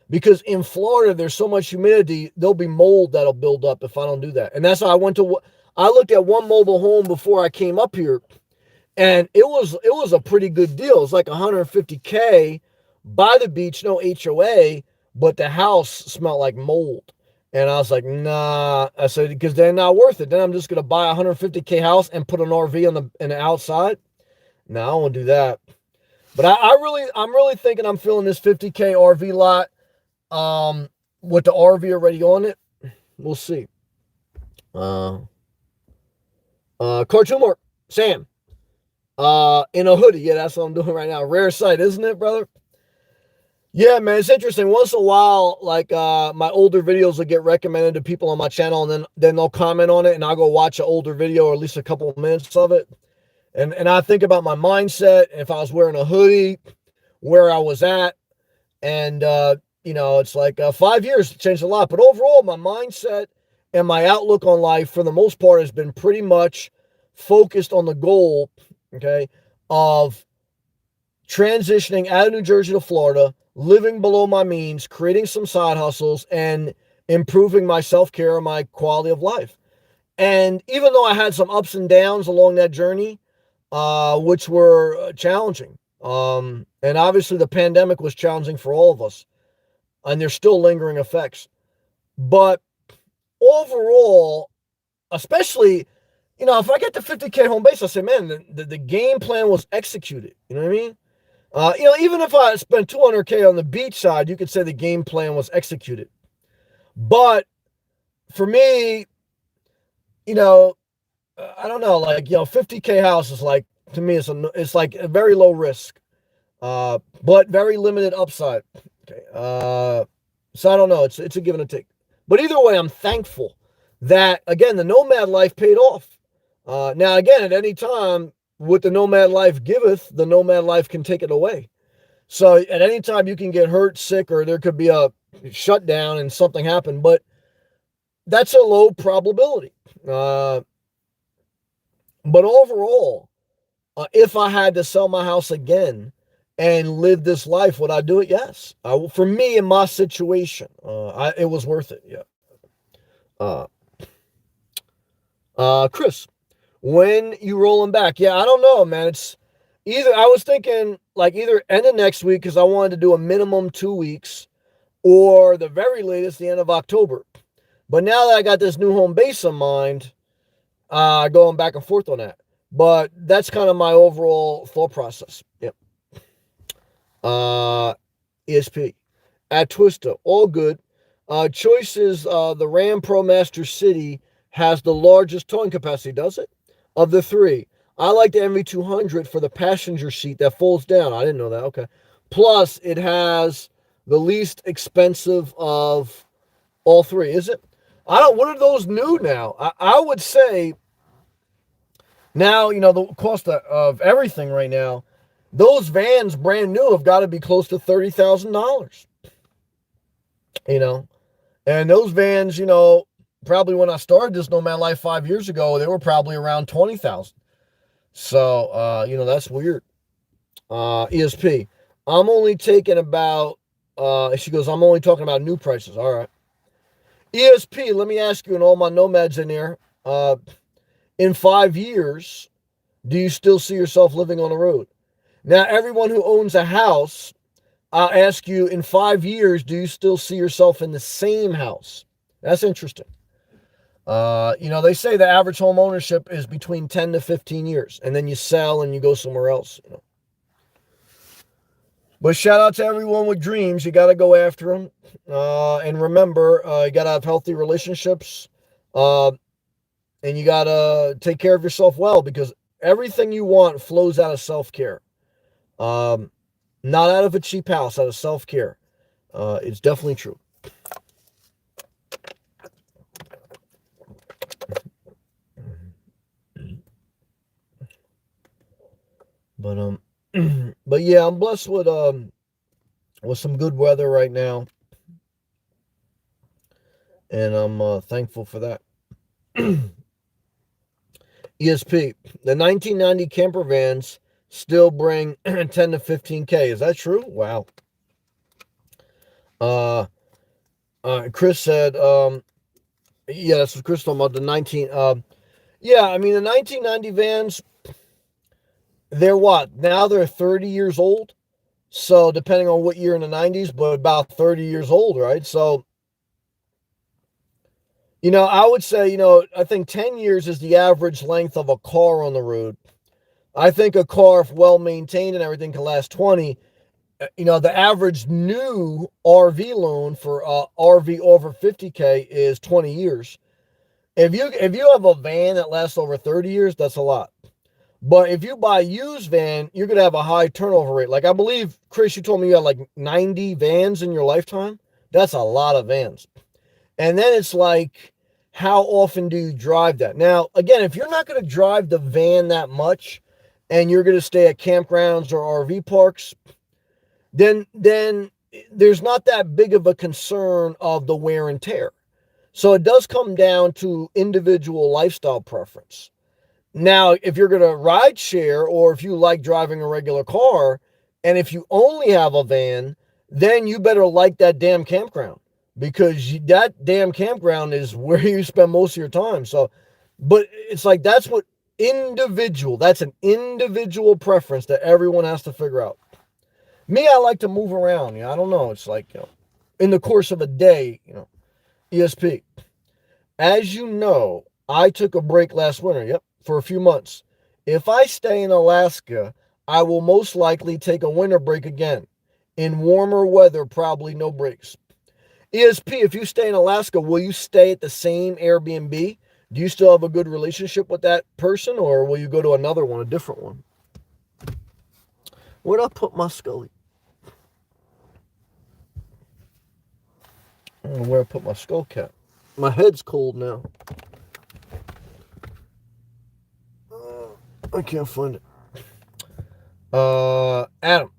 because in Florida, there's so much humidity, there'll be mold that'll build up if I don't do that. And that's how I looked at one mobile home before I came up here, and it was a pretty good deal. It's like $150K by the beach, no HOA, but the house smelled like mold. And I was like, nah. I said, because they're not worth it. Then I'm just gonna buy a $150K house and put an RV in the outside. No, I won't do that. But I'm really thinking I'm filling this $50K RV lot with the RV already on it. We'll see. Cartoon Mark, Sam, in a hoodie. Yeah, that's what I'm doing right now. Rare sight, isn't it, brother? Yeah, man, it's interesting. Once in a while, like my older videos will get recommended to people on my channel, and then they'll comment on it, and I'll go watch an older video, or at least a couple of minutes of it. And I think about my mindset, if I was wearing a hoodie, where I was at, and it's like 5 years changed a lot. But overall, my mindset and my outlook on life, for the most part, has been pretty much focused on the goal, okay, of transitioning out of New Jersey to Florida, living below my means, creating some side hustles, and improving my self-care and my quality of life. And even though I had some ups and downs along that journey, which were challenging, and obviously the pandemic was challenging for all of us, and there's still lingering effects. But overall, especially, if I get the 50K home base, I say, man, the game plan was executed. You know what I mean? Even if I spent 200K on the beach side, you could say the game plan was executed. But for me, I don't know, like, 50K house is like, to me, it's like a very low risk, but very limited upside. Okay. So I don't know. It's a give and a take. But either way, I'm thankful that, again, the Nomad life paid off. Now, again, at any time, what the Nomad life giveth, the Nomad life can take it away. So at any time you can get hurt, sick, or there could be a shutdown and something happen, but that's a low probability. But overall, if I had to sell my house again and live this life, would I do it? Yes. For me, in my situation, it was worth it. Yeah. Chris, when you rolling back? Yeah, I don't know, man. It's either, I was thinking like either end of next week, because I wanted to do a minimum 2 weeks, or the very latest, the end of October. But now that I got this new home base in mind, going back and forth on that. But that's kind of my overall thought process. Yep. ESP. At Twista, all good. Choices, the Ram ProMaster City has the largest towing capacity, does it? Of the three. I like the MV200 for the passenger seat that folds down. I didn't know that. Okay. Plus, it has the least expensive of all three. Is it? I don't. What are those new now? I would say now, the cost of everything right now. Those vans, brand new, have got to be close to $30,000. And those vans, probably when I started this Nomad Life 5 years ago, they were probably around 20,000. So, that's weird. ESP, I'm only taking about, she goes, I'm only talking about new prices. All right. ESP, let me ask you and all my nomads in there, in 5 years, do you still see yourself living on the road? Now, everyone who owns a house, I'll ask you, in 5 years, do you still see yourself in the same house? That's interesting. They say the average home ownership is between 10 to 15 years, and then you sell and you go somewhere else. But shout out to everyone with dreams. You got to go after them. And remember, you got to have healthy relationships. And you got to take care of yourself well, because everything you want flows out of self-care. Not out of a cheap house, out of self-care. It's definitely true. But but yeah, I'm blessed with some good weather right now, and I'm thankful for that. ESP, the 1990 camper vans still bring 10 to 15K. Is that true? Wow. Chris said, yeah, that's what Chris talking about, the 19, yeah, I mean, the 1990 vans, they're what? Now they're 30 years old. So depending on what year in the 90s, but about 30 years old, right? So, I would say, I think 10 years is the average length of a car on the road. I think a car, if well maintained and everything, can last 20. The average new RV loan for RV over 50K is 20 years. If you have a van that lasts over 30 years, that's a lot. But if you buy a used van, you're going to have a high turnover rate. Like, I believe, Chris, you told me you had like 90 vans in your lifetime. That's a lot of vans. And then it's like, how often do you drive that? Now, again, if you're not going to drive the van that much and you're going to stay at campgrounds or RV parks, then there's not that big of a concern of the wear and tear. So it does come down to individual lifestyle preference. Now, if you're going to ride share, or if you like driving a regular car, and if you only have a van, then you better like that damn campground, because that damn campground is where you spend most of your time. So, but it's like, that's an individual preference that everyone has to figure out. Me, I like to move around. I don't know. It's like, in the course of a day, ESP. As you know, I took a break last winter. Yep. For a few months. If I stay in Alaska, I will most likely take a winter break again. In warmer weather, probably no breaks. ESP, if you stay in Alaska, will you stay at the same Airbnb? Do you still have a good relationship with that person, or will you go to another one, a different one? Where'd I put my Scully? I don't know where I put my skull cap. My head's cold now. I can't find it. Adam.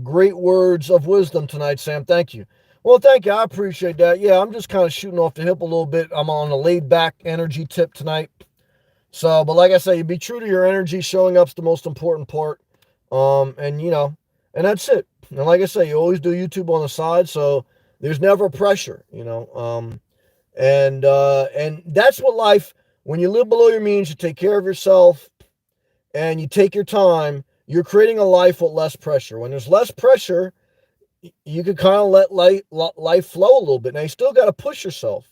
Great words of wisdom tonight, Sam. Thank you. Well, thank you. I appreciate that. Yeah, I'm just kind of shooting off the hip a little bit. I'm on a laid back energy tip tonight. So, but like I say, you be true to your energy. Showing up's the most important part. And that's it. And like I say, you always do YouTube on the side, so there's never pressure, and that's what life. When you live below your means, you take care of yourself and you take your time, you're creating a life with less pressure. When there's less pressure, you can kind of let life flow a little bit. Now, you still got to push yourself.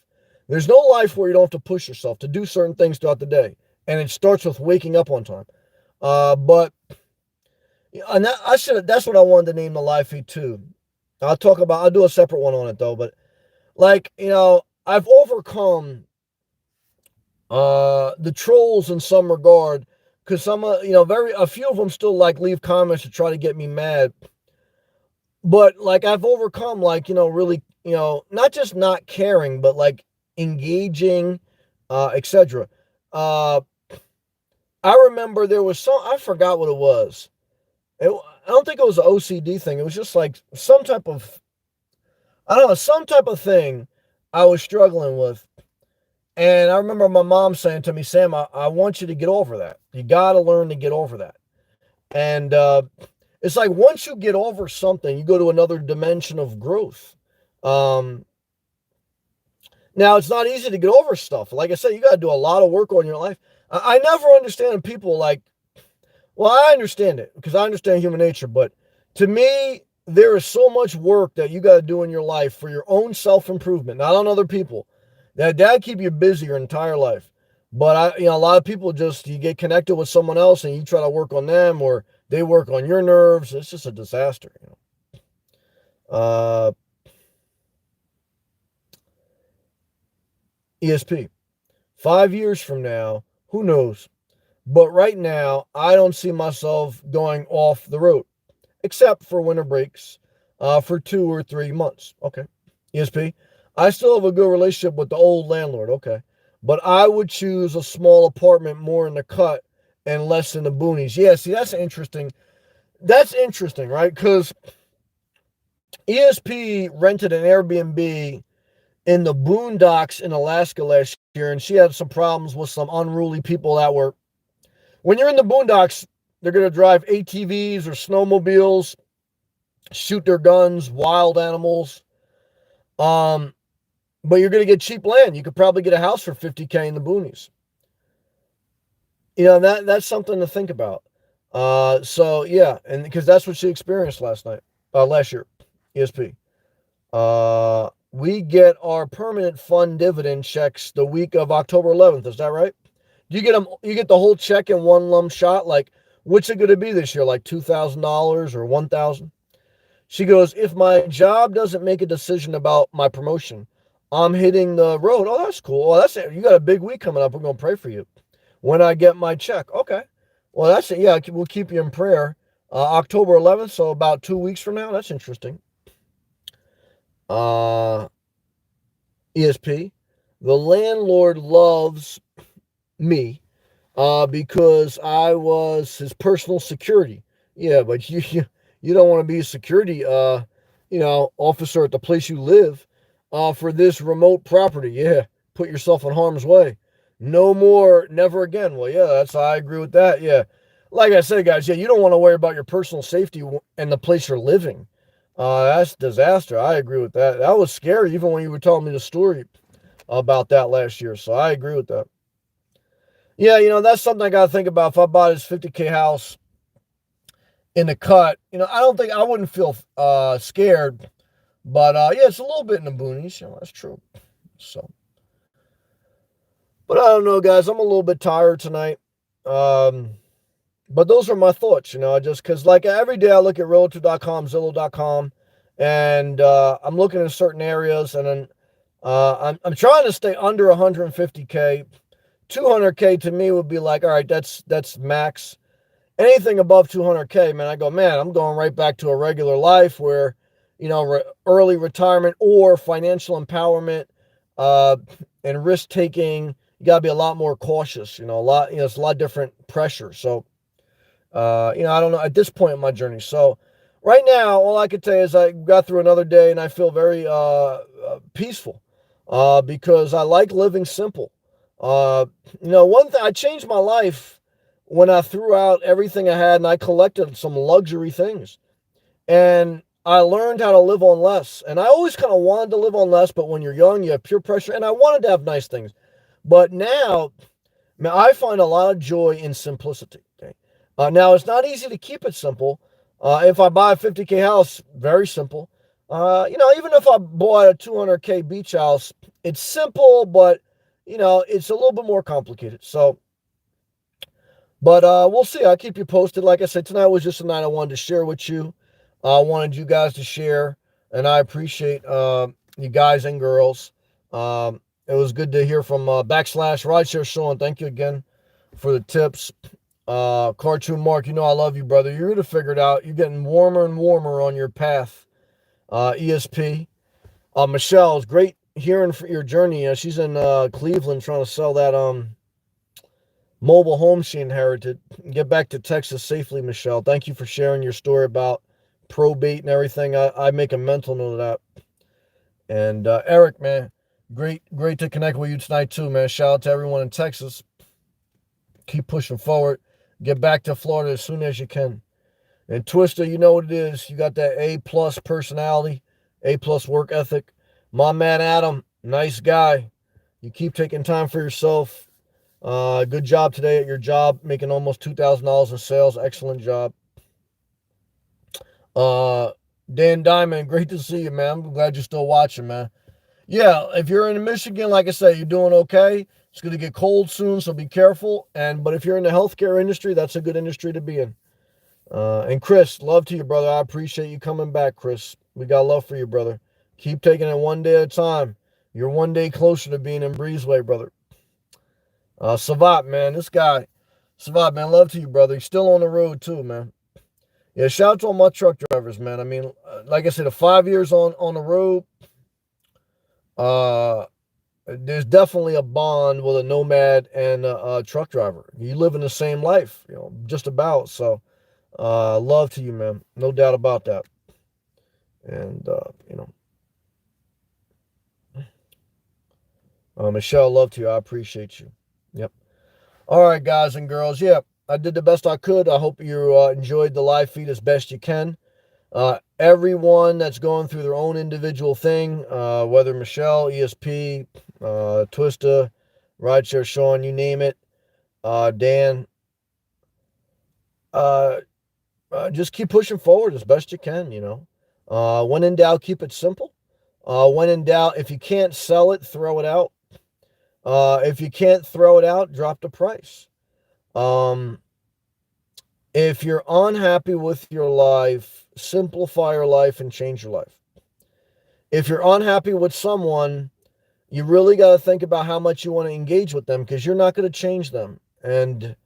There's no life where you don't have to push yourself to do certain things throughout the day. And it starts with waking up on time. That's what I wanted to name the live feed too. I'll do a separate one on it though. But I've overcome the trolls in some regard, because some, a few of them still like leave comments to try to get me mad. But like I've overcome, like, really, not just not caring, but like engaging, etc. Uh, I remember there was I forgot what it was. I don't think it was an OCD thing. It was just like some type of, I don't know, some type of thing I was struggling with. And I remember my mom saying to me, Sam, I want you to get over that. You got to learn to get over that. And it's like once you get over something, you go to another dimension of growth. Um, Now, it's not easy to get over stuff. Like I said, you got to do a lot of work on your life. I never understand people like, well, I understand it because I understand human nature. But to me, there is so much work that you got to do in your life for your own self improvement, not on other people. That keep you busy your entire life. But a lot of people just, you get connected with someone else and you try to work on them, or they work on your nerves. It's just a disaster. Uh, ESP. 5 years from now, who knows? But right now, I don't see myself going off the road, except for winter breaks, for 2 or 3 months. Okay. ESP. I still have a good relationship with the old landlord. Okay. But I would choose a small apartment more in the cut and less in the boonies. Yeah, see, that's interesting. That's interesting, right? Because ESP rented an Airbnb in the boondocks in Alaska last year, and she had some problems with some unruly people that were, when you're in the boondocks, they're going to drive ATVs or snowmobiles, shoot their guns, wild animals. But you're going to get cheap land. You could probably get a house for $50K in the boonies. That's something to think about. So yeah, and because that's what she experienced last year, ESP. We get our permanent fund dividend checks the week of October 11th. Is that right? You get them. You get the whole check in one lump shot. Like, what's it going to be this year? Like $2,000 or $1,000? She goes, if my job doesn't make a decision about my promotion, I'm hitting the road. Oh, that's cool. Well, that's it. You got a big week coming up. We're going to pray for you when I get my check. Okay. Well, that's it. Yeah, we'll keep you in prayer. October 11th, so about 2 weeks from now. That's interesting. ESP. The landlord loves me because I was his personal security. Yeah, but you don't want to be a security officer at the place you live for this remote property. Yeah, put yourself in harm's way. No more, never again. Well, yeah, I agree with that. Yeah, like I said, guys, yeah, you don't want to worry about your personal safety and the place you're living. That's disaster. I agree with that. That was scary, even when you were telling me the story about that last year. So I agree with that. Yeah, that's something I got to think about. If I bought this 50K house in the cut, I don't think I wouldn't feel scared. But yeah, it's a little bit in the boonies. That's true. So, but I don't know, guys. I'm a little bit tired tonight. But those are my thoughts, just because like every day I look at realtor.com, Zillow.com, and I'm looking in certain areas, and then I'm trying to stay under 150K. 200K to me would be like, all right, that's max. Anything above 200K, man, I go, man, I'm going right back to a regular life where, early retirement or financial empowerment, and risk taking. You got to be a lot more cautious, a lot, it's a lot different pressure. So, I don't know at this point in my journey. So right now, all I could tell you is I got through another day and I feel very peaceful because I like living simple. One thing, I changed my life when I threw out everything I had and I collected some luxury things. And I learned how to live on less. And I always kind of wanted to live on less, but when you're young, you have peer pressure. And I wanted to have nice things. But now, man, I find a lot of joy in simplicity. Okay. Now, it's not easy to keep it simple. If I buy a 50K house, very simple. Even if I bought a 200K beach house, it's simple, but, it's a little bit more complicated. So, but we'll see. I'll keep you posted. Like I said, tonight was just a night I wanted to share with you. I wanted you guys to share, and I appreciate you guys and girls. It was good to hear from backslash Rideshare Sean. Thank you again for the tips. Cartoon Mark, you know I love you, brother. You're going to figure it out. You're getting warmer and warmer on your path. ESP. Michelle, it's great hearing for your journey. She's in Cleveland trying to sell that mobile home she inherited. Get back to Texas safely, Michelle. Thank you for sharing your story about probate and everything. I make a mental note of that. And Eric, man, great to connect with you tonight too, man. Shout out to everyone in Texas. Keep pushing forward. Get back to Florida as soon as you can. And Twister, you know what it is. You got that A+ personality, A+ work ethic. My man Adam, nice guy. You keep taking time for yourself. Good job today at your job, making almost $2,000 in sales. Excellent job. Dan Diamond, great to see you, man. I'm glad you're still watching, man. Yeah, if you're in Michigan, like I said, you're doing okay. It's going to get cold soon, so be careful. But if you're in the healthcare industry, that's a good industry to be in. And Chris, love to you, brother. I appreciate you coming back, Chris. We got love for you, brother. Keep taking it one day at a time. You're one day closer to being in Breezeway, brother. Savat, man, this guy. Savat, man, love to you, brother. He's still on the road, too, man. Yeah, shout out to all my truck drivers, man. I mean, like I said, the 5 years on the road, there's definitely a bond with a nomad and a truck driver. You live in the same life, just about. So, love to you, man. No doubt about that. And, Michelle, love to you. I appreciate you. Yep. All right, guys and girls. Yeah, I did the best I could. I hope you enjoyed the live feed as best you can. Everyone that's going through their own individual thing, whether Michelle, ESP, Twista, Rideshare Sean, you name it, Dan, just keep pushing forward as best you can, When in doubt, keep it simple. When in doubt, if you can't sell it, throw it out. If you can't throw it out, drop the price. If you're unhappy with your life, simplify your life and change your life. If you're unhappy with someone, you really got to think about how much you want to engage with them, because you're not going to change them. And,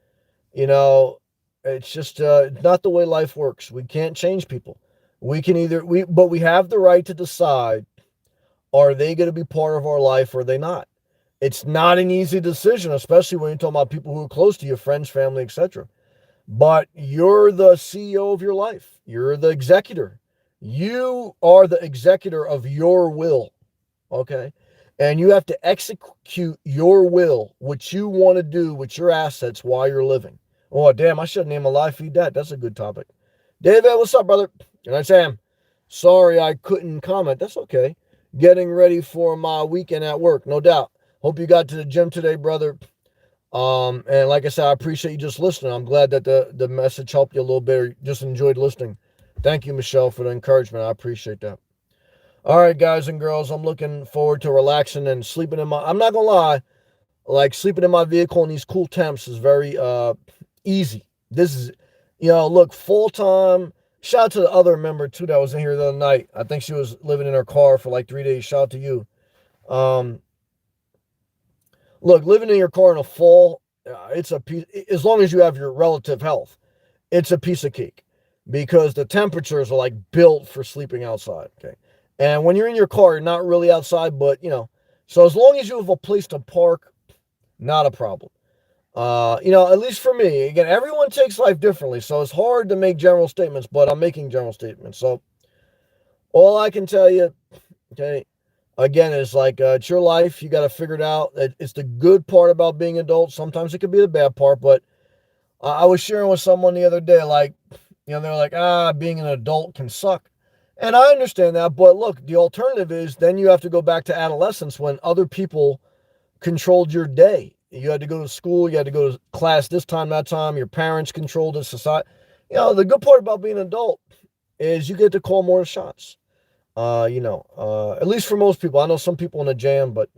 it's just not the way life works. We can't change people. We can but we have the right to decide, are they going to be part of our life or are they not? It's not an easy decision, especially when you're talking about people who are close to you, friends, family, etc. But you're the CEO of your life. You're the executor. You are the executor of your will, okay? And you have to execute your will, what you want to do with your assets while you're living. Oh, damn, I should name a live feed that. That's a good topic. David, what's up, brother? And I Sam. Sorry I couldn't comment. That's okay. Getting ready for my weekend at work, no doubt. Hope you got to the gym today, brother. And like I said, I appreciate you just listening. I'm glad that the message helped you a little bit, or just enjoyed listening. Thank you, Michelle, for the encouragement. I appreciate that. All right, guys and girls, I'm looking forward to relaxing and sleeping I'm not gonna lie, like sleeping in my vehicle in these cool temps is very easy. This is, look, full time. Shout out to the other member too that was in here the other night. I think she was living in her car for like 3 days. Shout out to you. Look, living in your car in a fall, it's a piece, as long as you have your relative health, it's a piece of cake, because the temperatures are like built for sleeping outside. Okay. And when you're in your car, you're not really outside, but so as long as you have a place to park, not a problem. At least for me, again, everyone takes life differently. So it's hard to make general statements, but I'm making general statements. So all I can tell you, okay, again, is like, it's your life. You got to figure it out. It's the good part about being adult. Sometimes it could be the bad part, but I was sharing with someone the other day, like, they're like, being an adult can suck. And I understand that, but look, the alternative is then you have to go back to adolescence when other people controlled your day. You had to go to school, you had to go to class this time, that time, your parents controlled the society. The good part about being an adult is you get to call more shots. At least for most people. I know some people in a jam, but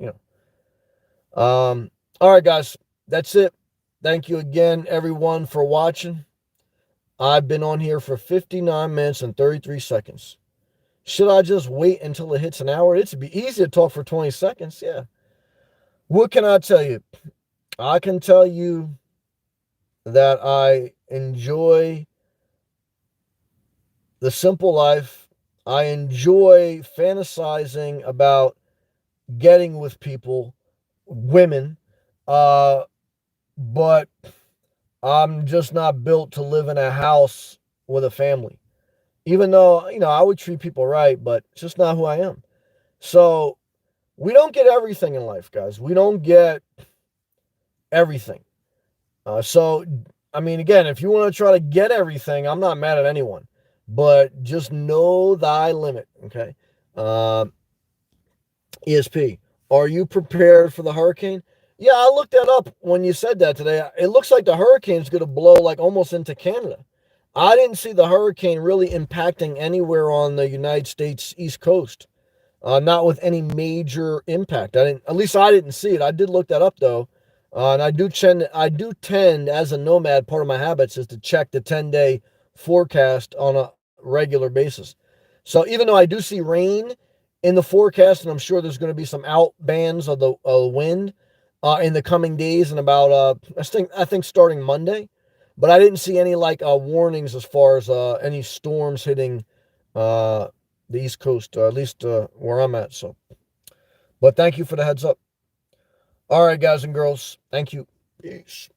all right, guys, that's it. Thank you again, everyone, for watching. I've been on here for 59 minutes and 33 seconds. Should I just wait until it hits an hour? It'd be easy to talk for 20 seconds. Yeah. What can I tell you? I can tell you that I enjoy the simple life. I enjoy fantasizing about getting with people, women, uh, but I'm just not built to live in a house with a family. Even though, I would treat people right, but it's just not who I am. So we don't get everything in life, guys. We don't get everything. So, I mean, again, if you want to try to get everything, I'm not mad at anyone, but just know thy limit, okay? Uh, ESP, are you prepared for the hurricane? Yeah, I looked that up when you said that today. It looks like the hurricane's going to blow like almost into Canada. I didn't see the hurricane really impacting anywhere on the United States East Coast. Not with any major impact. At least I didn't see it. I did look that up though, and I do tend, as a nomad, part of my habits is to check the 10-day forecast on a regular basis. So even though I do see rain in the forecast, and I'm sure there's going to be some out bands of the wind in the coming days, and about I think starting Monday, but I didn't see any like warnings as far as any storms hitting uh, the East Coast, at least where I'm at. So, but thank you for the heads up. All right, guys and girls, thank you. Peace.